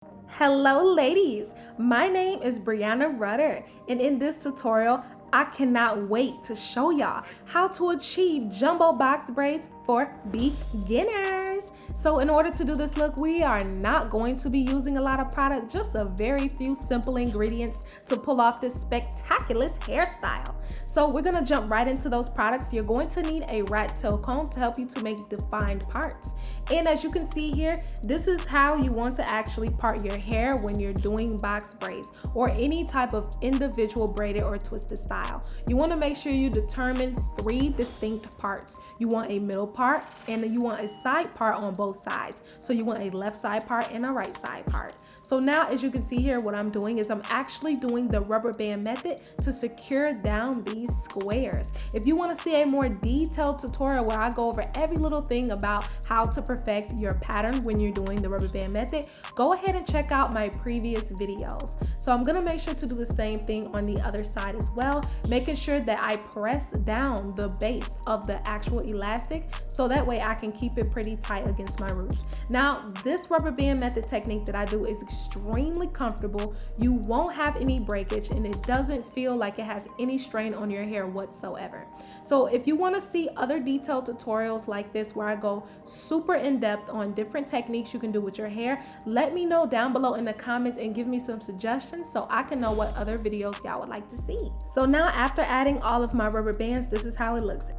Hello ladies, my name is Breanna Rudder, and in this tutorial I cannot wait to show y'all how to achieve jumbo box braids for beginners. So in order to do this look, we are not going to be using a lot of product, just a very few simple ingredients to pull off this spectacular hairstyle. So we're gonna jump right into those products. You're going to need a rat tail comb to help you to make defined parts. And as you can see here, this is how you want to actually part your hair when you're doing box braids or any type of individual braided or twisted style. You want to make sure you determine 3 distinct parts. You want a middle part and you want a side part on both sides. So you want a left side part and a right side part. So now as you can see here, what I'm doing is I'm actually doing the rubber band method to secure down these squares. If you want to see a more detailed tutorial where I go over every little thing about how to perfect your pattern when you're doing the rubber band method, go ahead and check out my previous videos. So I'm gonna make sure to do the same thing on the other side as well, making sure that I press down the base of the actual elastic so that way I can keep it pretty tight against my roots. Now, this rubber band method technique that I do is extremely comfortable. You won't have any breakage and it doesn't feel like it has any strain on your hair whatsoever. So if you want to see other detailed tutorials like this where I go super in depth on different techniques you can do with your hair, let me know down below in the comments and give me some suggestions so I can know what other videos y'all would like to see. So now after adding all of my rubber bands, this is how it looks.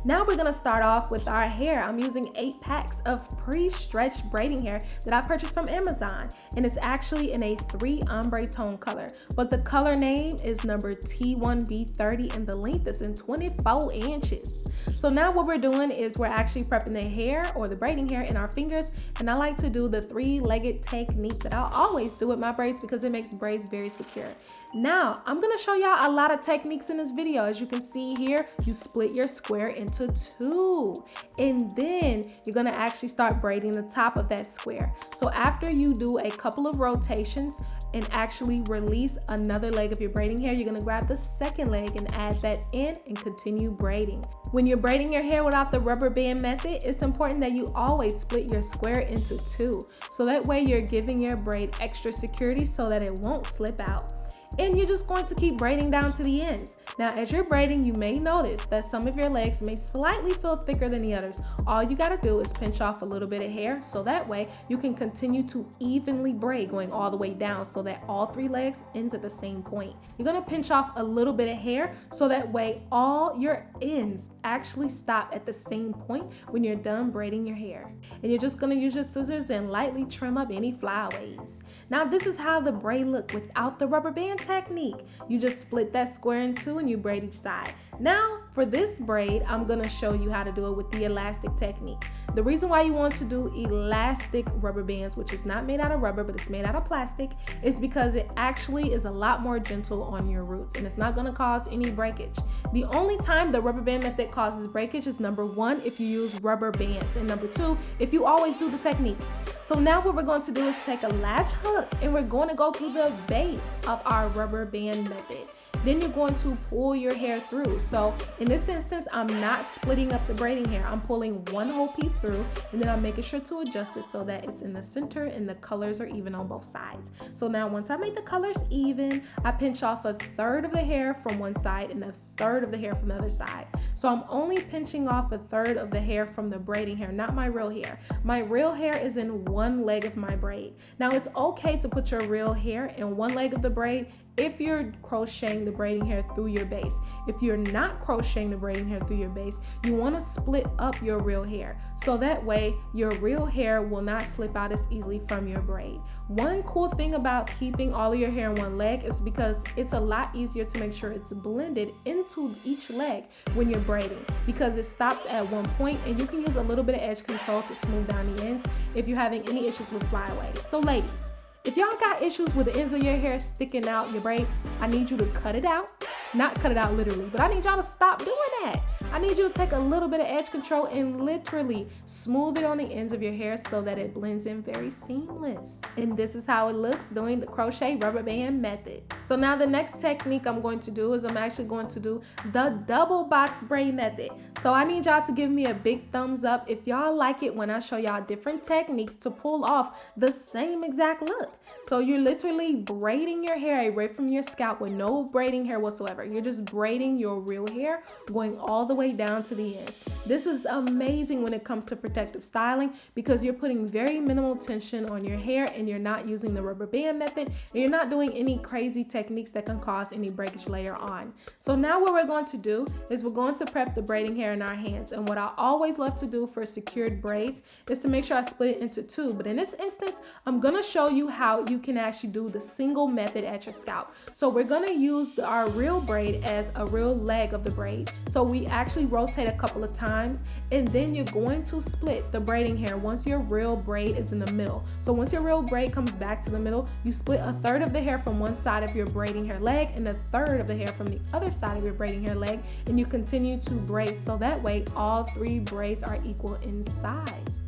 Now we're gonna start off with our hair. I'm using 8 packs of pre-stretched braiding hair that I purchased from Amazon, and it's actually in a 3 ombre tone color, but the color name is number T1B30 and the length is in 24 inches. So now what we're doing is we're actually prepping the hair or the braiding hair in our fingers, and I like to do the 3-legged technique that I always do with my braids because it makes braids very secure. Now I'm gonna show y'all a lot of techniques in this video. As you can see here, you split your square into 2, and then you're gonna actually start braiding the top of that square. So after you do a couple of rotations and actually release another leg of your braiding hair, you're gonna grab the second leg and add that in and continue braiding. When you're braiding your hair without the rubber band method, it's important that you always split your square into 2. So that way you're giving your braid extra security so that it won't slip out. And you're just going to keep braiding down to the ends. Now, as you're braiding, you may notice that some of your legs may slightly feel thicker than the others. All you gotta do is pinch off a little bit of hair so that way you can continue to evenly braid going all the way down so that all 3 legs ends at the same point. You're gonna pinch off a little bit of hair so that way all your ends actually stop at the same point when you're done braiding your hair. And you're just gonna use your scissors and lightly trim up any flyaways. Now, this is how the braid look without the rubber band technique. You just split that square in 2 and you braid each side. Now for this braid, I'm gonna show you how to do it with the elastic technique. The reason why you want to do elastic rubber bands, which is not made out of rubber but it's made out of plastic, is because it actually is a lot more gentle on your roots and it's not gonna cause any breakage. The only time the rubber band method causes breakage is number 1, if you use rubber bands, and number 2, if you always do the technique. So now what we're going to do is take a latch hook and we're going to go through the base of our rubber band method. Then you're going to pull your hair through. So in this instance, I'm not splitting up the braiding hair. I'm pulling one whole piece through and then I'm making sure to adjust it so that it's in the center and the colors are even on both sides. So now once I make the colors even, I pinch off 1/3 of the hair from one side and 1/3 of the hair from the other side. So I'm only pinching off 1/3 of the hair from the braiding hair, not my real hair. My real hair is in one leg of my braid. Now it's okay to put your real hair in one leg of the braid if you're crocheting the braiding hair through your base. If you're not crocheting the braiding hair through your base, you want to split up your real hair so that way your real hair will not slip out as easily from your braid. One cool thing about keeping all of your hair in one leg is because it's a lot easier to make sure it's blended into each leg when you're braiding, because it stops at one point and you can use a little bit of edge control to smooth down the ends if you're having any issues with flyaways. So ladies, if y'all got issues with the ends of your hair sticking out your braids, I need you to cut it out not cut it out literally, but I need y'all to stop doing that. I need you to take a little bit of edge control and literally smooth it on the ends of your hair so that it blends in very seamless. And this is how it looks doing the crochet rubber band method. So now the next technique I'm going to do is I'm actually going to do the double box braid method. So I need y'all to give me a big thumbs up if y'all like it when I show y'all different techniques to pull off the same exact look. So you're literally braiding your hair away from your scalp with no braiding hair whatsoever. You're just braiding your real hair going all the way down to the ends. This is amazing when it comes to protective styling because you're putting very minimal tension on your hair and you're not using the rubber band method and you're not doing any crazy techniques that can cause any breakage later on. So now what we're going to do is we're going to prep the braiding hair in our hands, and what I always love to do for secured braids is to make sure I split it into two, but in this instance I'm going to show you how you can actually do the single method at your scalp. So we're going to use our real braid as a real leg of the braid. So we actually rotate a couple of times and then you're going to split the braiding hair once your real braid is in the middle. So once your real braid comes back to the middle, you split a third of the hair from one side of your braiding hair leg and a third of the hair from the other side of your braiding hair leg, and you continue to braid so that way all three braids are equal in size.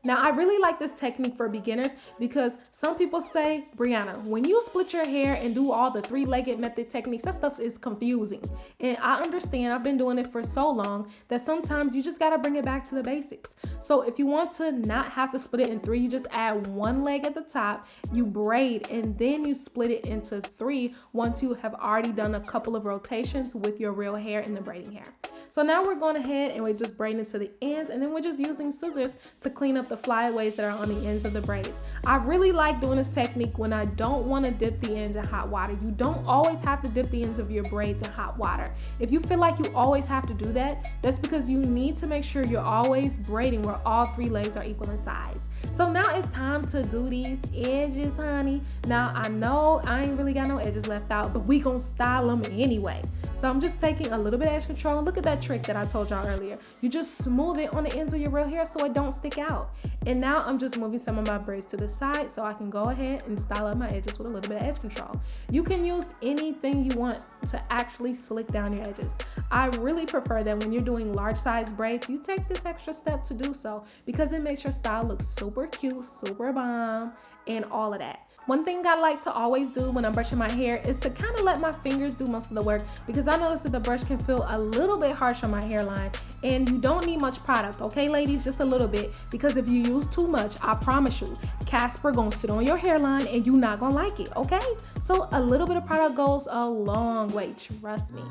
Now, I really like this technique for beginners because some people say, Breanna, when you split your hair and do all the three-legged method techniques, that stuff is confusing. And I understand, I've been doing it for so long that sometimes you just gotta bring it back to the basics. So if you want to not have to split it in three, you just add one leg at the top, you braid, and then you split it into three once you have already done a couple of rotations with your real hair in the braiding hair. So now we're going ahead and we're just braiding to the ends, and then we're just using scissors to clean up the flyaways that are on the ends of the braids. I really like doing this technique when I don't want to dip the ends in hot water. You don't always have to dip the ends of your braids in hot water. If you feel like you always have to do that, that's because you need to make sure you're always braiding where all three legs are equal in size. So now it's time to do these edges, honey. Now I know I ain't really got no edges left out, but we gonna style them anyway. So I'm just taking a little bit of edge control. Look at that trick that I told y'all earlier. You just smooth it on the ends of your real hair so it don't stick out. And now I'm just moving some of my braids to the side so I can go ahead and style up my edges with a little bit of edge control. You can use anything you want to actually slick down your edges. I really prefer that when you're doing large size braids, you take this extra step to do so because it makes your style look super cute, super bomb, and all of that. One thing I like to always do when I'm brushing my hair is to kind of let my fingers do most of the work because I notice that the brush can feel a little bit harsh on my hairline, and you don't need much product, okay ladies? Just a little bit, because if you use too much, I promise you, Casper gonna sit on your hairline and you not gonna like it, okay? So a little bit of product goes a long way, trust me.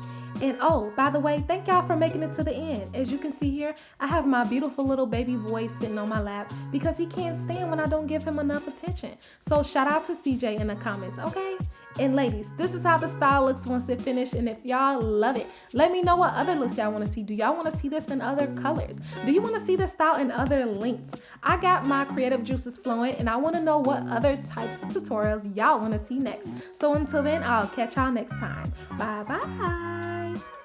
And oh, by the way, thank y'all for making it to the end. As you can see here, I have my beautiful little baby boy sitting on my lap because he can't stand when I don't give him enough attention. So shout out to CJ in the comments, okay? And ladies, this is how the style looks once it's finished, and if y'all love it, let me know what other looks y'all want to see. Do y'all want to see this in other colors? Do you want to see this style in other lengths? I got my creative juices flowing, and I want to know what other types of tutorials y'all want to see next. So until then, I'll catch y'all next time. Bye bye.